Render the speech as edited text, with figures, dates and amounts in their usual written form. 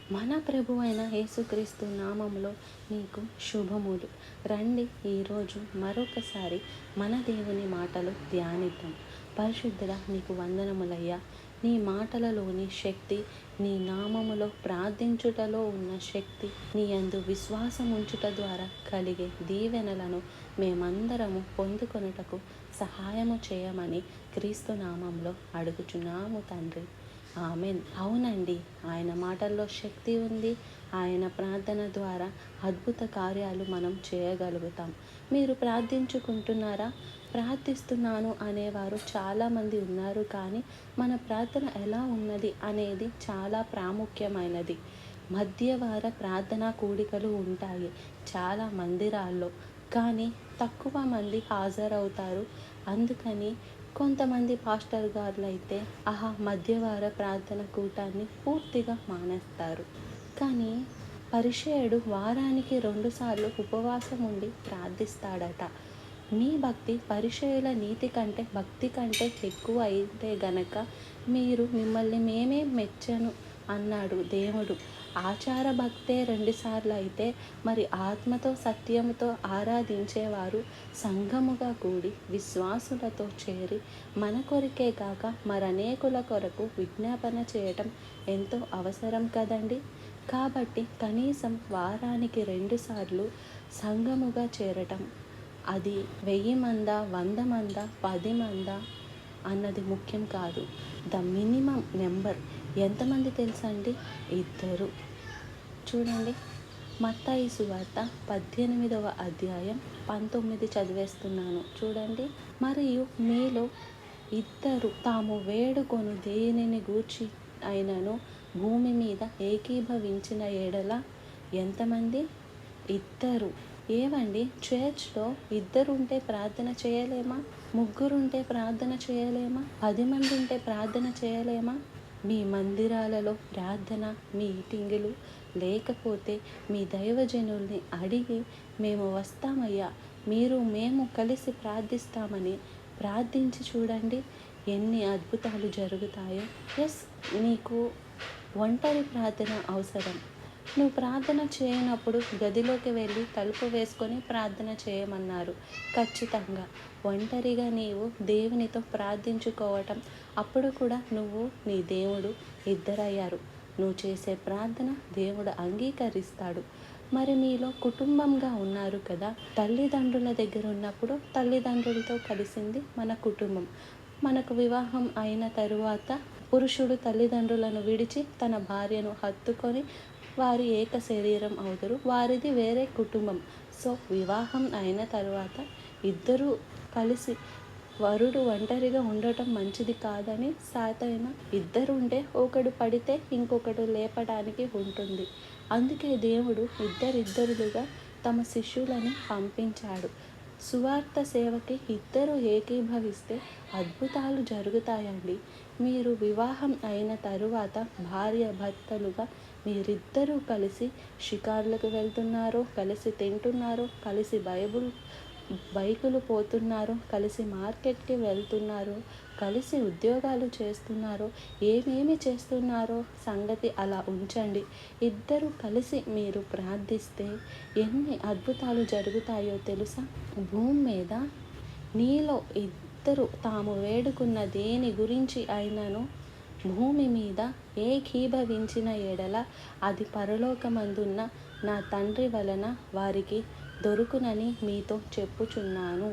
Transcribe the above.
మన ప్రభు అయిన యేసుక్రీస్తు నామములో మీకు శుభములు. రండి ఈరోజు మరొకసారి మన దేవుని మాటలు ధ్యానిద్దాం. పరిశుద్ధుడా, నీకు వందనములయ్యా. నీ మాటలలోని శక్తి, నీ నామములో ప్రార్థించుటలో ఉన్న శక్తి, నీ యందు విశ్వాసం ఉంచుట ద్వారా కలిగే దీవెనలను మేమందరము పొందుకొనుటకు సహాయము చేయమని క్రీస్తు నామంలో అడుగుచున్నాము తండ్రి. ఆమెన్. అవునండి, ఆయన మాటల్లో శక్తి ఉంది. ఆయన ప్రార్థన ద్వారా అద్భుత కార్యాలు మనం చేయగలుగుతాం. మీరు ప్రార్థించుకుంటున్నారా? ప్రార్థిస్తున్నాను అనేవారు చాలామంది ఉన్నారు, కానీ మన ప్రార్థన ఎలా ఉన్నది అనేది చాలా ప్రాముఖ్యమైనది. మధ్యవార ప్రార్థనా కూడికలు ఉంటాయి చాలా మందిరాల్లో, కానీ తక్కువ మంది హాజరవుతారు. అందుకని కొంతమంది పాస్టర్ గారులు అయితే మధ్యవార ప్రార్థన కూటాన్ని పూర్తిగా మానేస్తారు. కానీ పరిసయ్యుడు వారానికి 2 సార్లు ఉపవాసం ఉండి ప్రార్థిస్తాడట. మీ భక్తి పరిసయ్యుల నీతి కంటే, భక్తి కంటే ఎక్కువ అయితే గనక మిమ్మల్ని మేమే మెచ్చను అన్నాడు దేవుడు. ఆచార భక్తే 2 సార్లు అయితే మరి ఆత్మతో సత్యముతో ఆరాధించేవారు సంఘముగా కూడి విశ్వాసులతో చేరి మన కొరికే కాక మరనేకుల కొరకు విజ్ఞాపన చేయటం ఎంతో అవసరం కదండి. కాబట్టి కనీసం వారానికి 2 సార్లు సంఘముగా చేరటం, అది 1000 మందా, 100 మందా, 10 మందా అన్నది ముఖ్యం కాదు. ద మినిమం నెంబర్ ఎంతమంది తెలుసండి? 2. చూడండి, మత్తయి సువార్త 18వ అధ్యాయం 19 చదివేస్తున్నాను చూడండి. మరియు మీలో 2 తాము వేడుకొను దేనిని గూర్చి అయినను భూమి మీద ఏకీభవించిన ఎడల ఎంతమంది? 2. ఏవండి, చర్చ్లో 2 ఉంటే ప్రార్థన చేయలేమా? 3 ఉంటే ప్రార్థన చేయలేమా? 10 మంది ఉంటే ప్రార్థన చేయలేమా? మీ మందిరాలలో ప్రార్థన మీటింగులు లేకపోతే మీ దైవజనుల్ని అడిగి మేము వస్తామయ్యా, మేము కలిసి ప్రార్థిస్తామని ప్రార్థించి చూడండి, ఎన్ని అద్భుతాలు జరుగుతాయో. నీకు ఒంటరి ప్రార్థన అవసరం. నువ్వు ప్రార్థన చేయనప్పుడు గదిలోకి వెళ్ళి తలుపు వేసుకొని ప్రార్థన చేయమన్నారు. ఖచ్చితంగా ఒంటరిగా నీవు దేవునితో ప్రార్థించుకోవటం, అప్పుడు కూడా నువ్వు నీ దేవుడు 2 అయ్యారు. నువ్వు చేసే ప్రార్థన దేవుడు అంగీకరిస్తాడు. మరి మీలో కుటుంబంగా ఉన్నారు కదా. తల్లిదండ్రుల దగ్గర ఉన్నప్పుడు తల్లిదండ్రులతో కలిసింది మన కుటుంబం. మనకు వివాహం అయిన తరువాత పురుషుడు తల్లిదండ్రులను విడిచి తన భార్యను హత్తుకొని వారి ఏక శరీరం అవుతారు. వారిది వేరే కుటుంబం. సో వివాహం అయిన తర్వాత 2 కలిసి, వరుడు ఒంటరిగా ఉండటం మంచిది కాదని సాతాను 2 ఉంటే ఒకడు పడితే ఇంకొకడు లేపడానికి ఉంటుంది. అందుకే దేవుడు 2 తమ శిష్యులని పంపించాడు. సువార్త సేవకి 2 ఏకీభవిస్తే అద్భుతాలు జరుగుతాయండి. మీరు వివాహం అయిన తరువాత భార్య భర్తలుగా మీరిద్దరూ కలిసి షికార్లకు వెళ్తున్నారో, కలిసి తింటున్నారో, కలిసి బైకులు పోతున్నారో, కలిసి మార్కెట్కి వెళ్తున్నారో, కలిసి ఉద్యోగాలు చేస్తున్నారో, ఏమేమి చేస్తున్నారో సంగతి అలా ఉంచండి. 2 కలిసి మీరు ప్రార్థిస్తే ఎన్ని అద్భుతాలు జరుగుతాయో తెలుసా? భూమి మీద నీలో 2 తాము వేడుకున్న దేని గురించి అయినను భూమి మీద ఏకీభవించిన ఎడల అది పరలోకమందున్న నా తండ్రి వలన వారికి దొరుకునని మీతో చెప్పుచున్నాను.